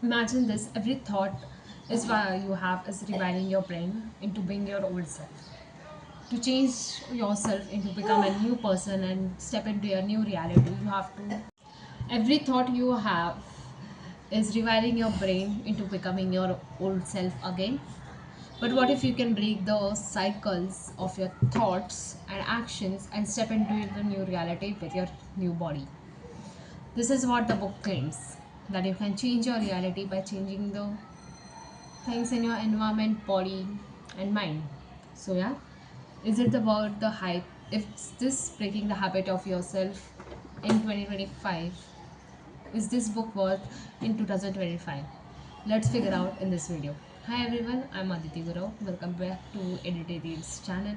Imagine this, every thought is why you have is rewiring your brain into being your old self. To change yourself into become a new person and step into your new reality, you have to every thought you have is rewiring your brain into becoming your old self again. But what if you can break the cycles of your thoughts and actions and step into the new reality with your new body? This is what the book claims, that you can change your reality by changing the things in your environment, body, and mind. So, yeah, is it about the hype? If this breaking the habit of yourself in 2025, is this book worth in 2025? Let's figure out in this video. Hi everyone, I'm Aditi Guru. Welcome back to ADT READS channel.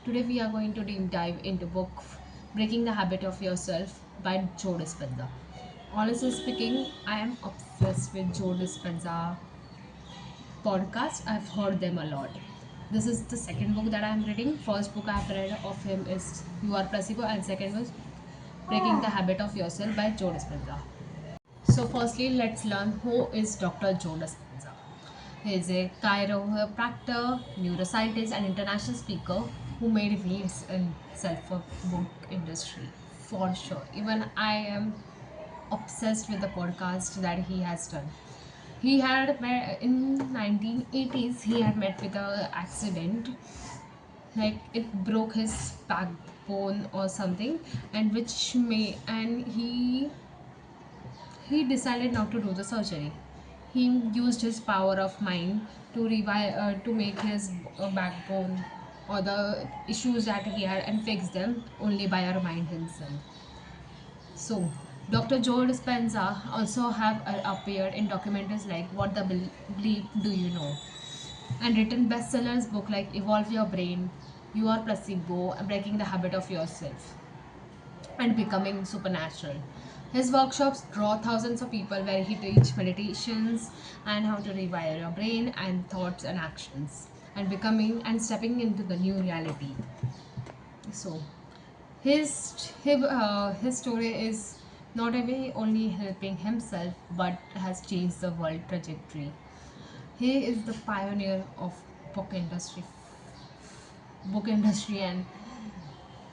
Today we are going to deep dive into book Breaking the Habit of Yourself by Joe Dispenza. Honestly speaking, I am obsessed with Joe Dispenza podcast. I've heard them a lot. This is the second book that I'm reading. First book I've read of him is You Are Placebo, and second was Breaking the Habit of Yourself by Joe Dispenza. So, firstly, let's learn who is Dr. Joe Dispenza. He is a chiropractor, neuroscientist, and international speaker who made waves in self-help book industry for sure. Even I am obsessed with the podcast that he has done. He had in 1980s he had met with a accident, like it broke his backbone or something, and which may and he decided not to do the surgery. He used his power of mind to to make his backbone or the issues that he had and fix them only by our mind himself. So, Dr. Joe Dispenza also have appeared in documentaries like What the Bleep Do You Know, and written bestsellers book like Evolve Your Brain, You Are Placebo, and Breaking the Habit of Yourself, and Becoming Supernatural. His workshops draw thousands of people where he teaches meditations and how to rewire your brain and thoughts and actions and becoming and stepping into the new reality. So his story is not only helping himself but has changed the world trajectory. He is the pioneer of book industry, book industry, and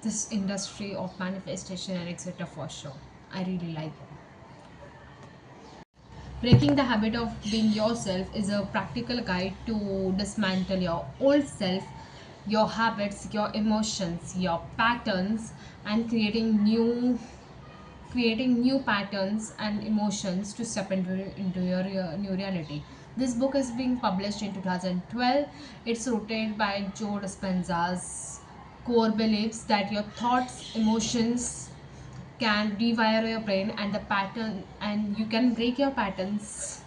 this industry of manifestation and etc. For sure. I really like it. Breaking the habit of being yourself is a practical guide to dismantle your old self, your habits, your emotions, your patterns, and creating new patterns and emotions to step into your new reality. This book is being published in 2012. It's rooted by Joe Dispenza's core beliefs that your thoughts, emotions can rewire your brain and the pattern, and you can break your patterns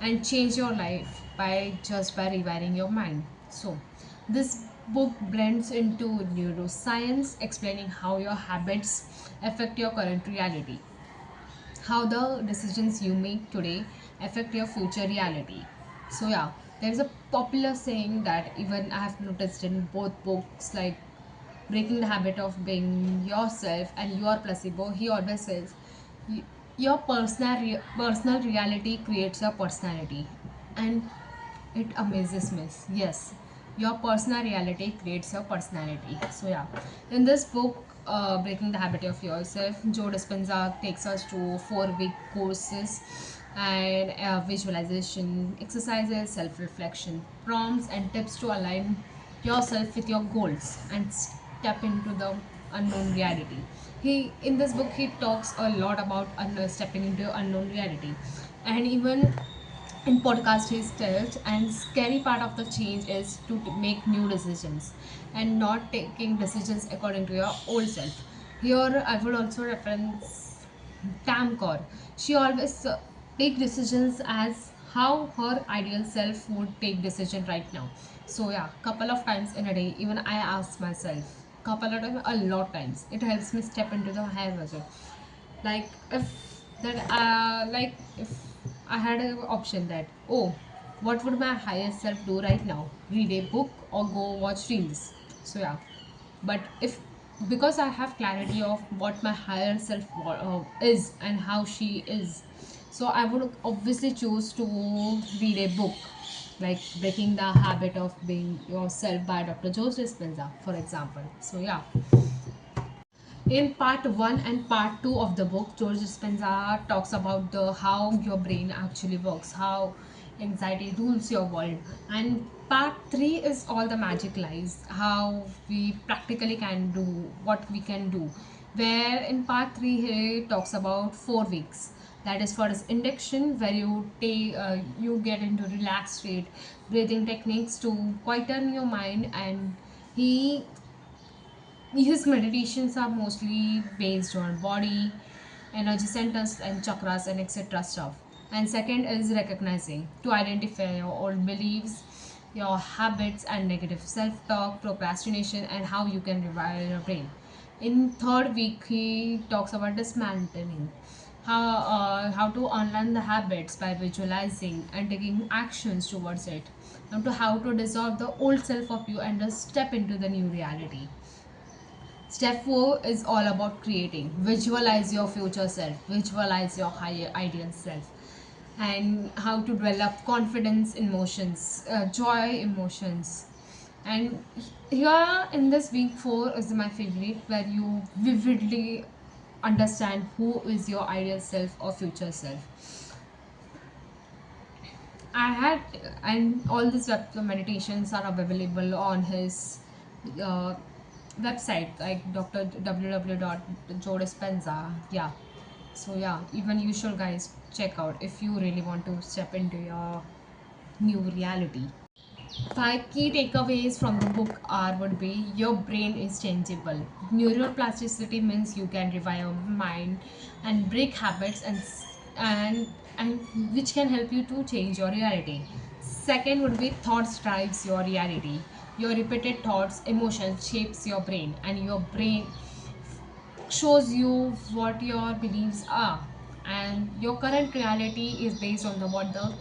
and change your life by rewiring your mind. So this book blends into neuroscience, explaining how your habits affect your current reality, how the decisions you make today affect your future reality. So yeah, there's a popular saying that even I have noticed in both books, like Breaking the Habit of Being Yourself and You Are Placebo. He always says your personal reality creates your personality, and it amazes me. Yes, your personal reality creates your personality. So yeah, in this book, Breaking the Habit of Yourself, Joe Dispenza takes us to 4 week courses and visualization exercises, self-reflection prompts, and tips to align yourself with your goals and step into the unknown reality. He in this book he talks a lot about stepping into unknown reality, and even in podcast he tells, and scary part of the change is to make new decisions and not taking decisions according to your old self. Here I would also reference Tamkor. She always take decisions as how her ideal self would take decision right now. So yeah, couple of times in a day, even I ask myself, couple of times, a lot times. It helps me step into the higher version. Like if I had an option that, oh, what would my higher self do right now? Read a book or go watch reels. So yeah, but if because I have clarity of what my higher self is and how she is, So I would obviously choose to read a book like Breaking the Habit of Being Yourself by Dr. Joe Dispenza, for example. So yeah, in part 1 and part 2 of the book, George Dispenza talks about the how your brain actually works, how anxiety rules your world, and part 3 is all the magic lies, how we practically can do what we can do. Where in part 3 he talks about 4 weeks. That is for his induction, where you get into relaxed state, breathing techniques to quieten your mind, and he his meditations are mostly based on body, energy centers, and chakras and etc. stuff. And second is recognizing to identify your old beliefs, your habits, and negative self talk, procrastination, and how you can rewire your brain. In third week, he talks about dismantling. How to unlearn the habits by visualizing and taking actions towards it, and to how to dissolve the old self of you and just step into the new reality. Step 4 is all about creating. Visualize your future self, visualize your higher ideal self, and how to develop confidence emotions, joy emotions. And here in this week 4 is my favorite, where you vividly understand who is your ideal self or future self. I had, and all these meditations are available on his uh, website, like Dr. www.jodispenza. Yeah. So yeah, even you should guys check out if you really want to step into your new reality. 5 key takeaways from the book are would be your brain is changeable. Neuroplasticity means you can rewire your mind and break habits and which can help you to change your reality. Second would be thoughts drives your reality. Your repeated thoughts, emotions shapes your brain, and your brain shows you what your beliefs are, and your current reality is based on the what the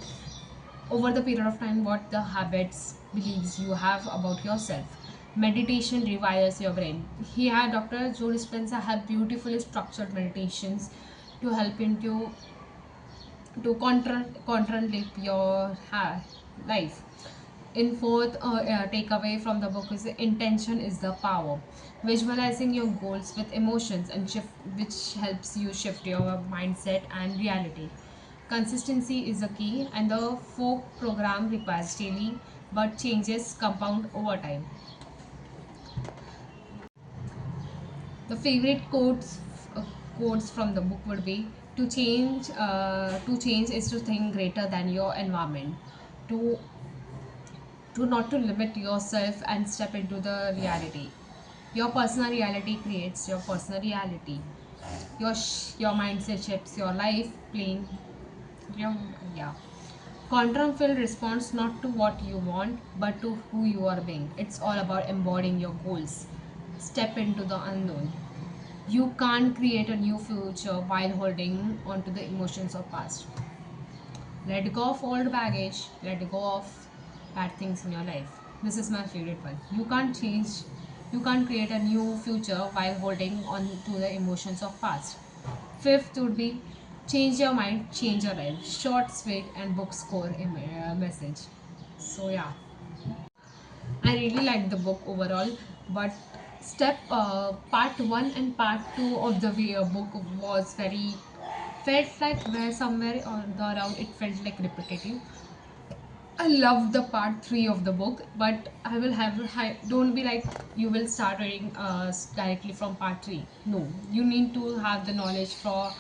over the period of time what the habits beliefs you have about yourself. Meditation rewires your brain. Here Dr. Joe Dispenza have beautifully structured meditations to help into to control your life. In fourth takeaway from the book is intention is the power. Visualizing your goals with emotions and shift, which helps you shift your mindset and reality. Consistency is a key, and the folk program requires daily, but changes compound over time. The favorite quotes from the book would be to change is to think greater than your environment, to not to limit yourself and step into the reality. Your personal reality creates your personal reality. Your mindset shapes your life. Playing your yeah. Quantum field responds not to what you want, but to who you are being. It's all about embodying your goals. Step into the unknown. You can't create a new future while holding onto the emotions of past. Let go of old baggage. Let go of bad things in your life. This is my favorite one. You can't change. You can't create a new future while holding on to the emotions of past. Fifth would be change your mind, change your life. Short, sweet, and book score message. So yeah, I really liked the book overall, but step part one and part two of the way book was very felt like where somewhere on the around it felt like repetitive. I love the part three of the book, but I will have don't be like you will start reading directly from part three. No, you need to have the knowledge for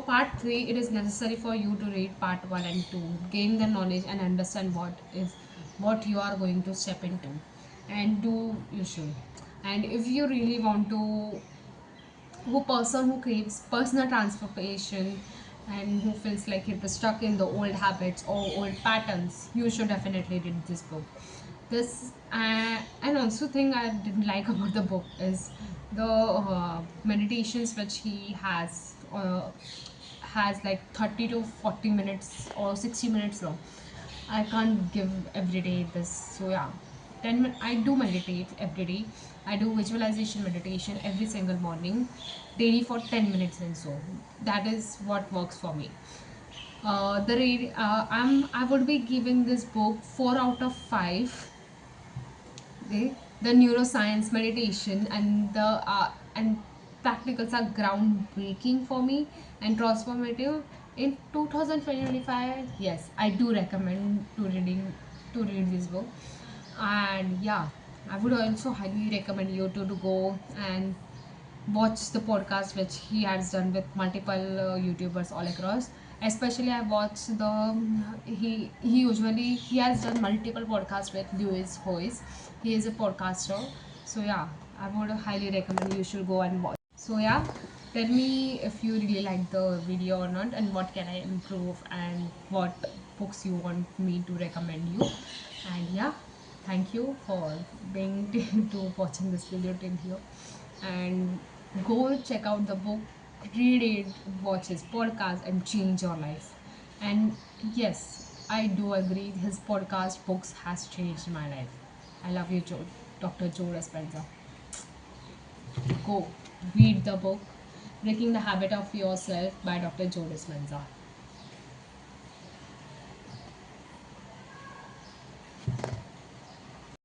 part three. It is necessary for you to read part one and two, gain the knowledge and understand what you are going to step into, and do you should. And if you really want to who person who craves personal transformation and who feels like it was stuck in the old habits or old patterns, you should definitely read this book. This and also thing I didn't like about the book is the meditations which he has like 30 to 40 minutes or 60 minutes long. I can't give every day this. So yeah, I do meditate every day. I do visualization meditation every single morning, daily for 10 minutes and so. That is what works for me. I would be giving this book 4 out of 5. Okay? The neuroscience, meditation, and practicals are groundbreaking for me and transformative. In 2025, yes, I do recommend to read this book. And yeah, I would also highly recommend you to go and watch the podcast which he has done with multiple YouTubers all across. Especially, I watched he usually he has done multiple podcasts with Lewis Hoyes. He is a podcaster, so yeah, I would highly recommend you should go and watch. So yeah, tell me if you really like the video or not, and what can I improve, and what books you want me to recommend you. And yeah, thank you for being to watching this video till here. And go check out the book, read it, watch his podcast, and change your life. And yes, I do agree, his podcast books has changed my life. I love you, Dr. Joe Dispenza. Go read the book Breaking the Habit of Yourself by Dr. Joe Dispenza.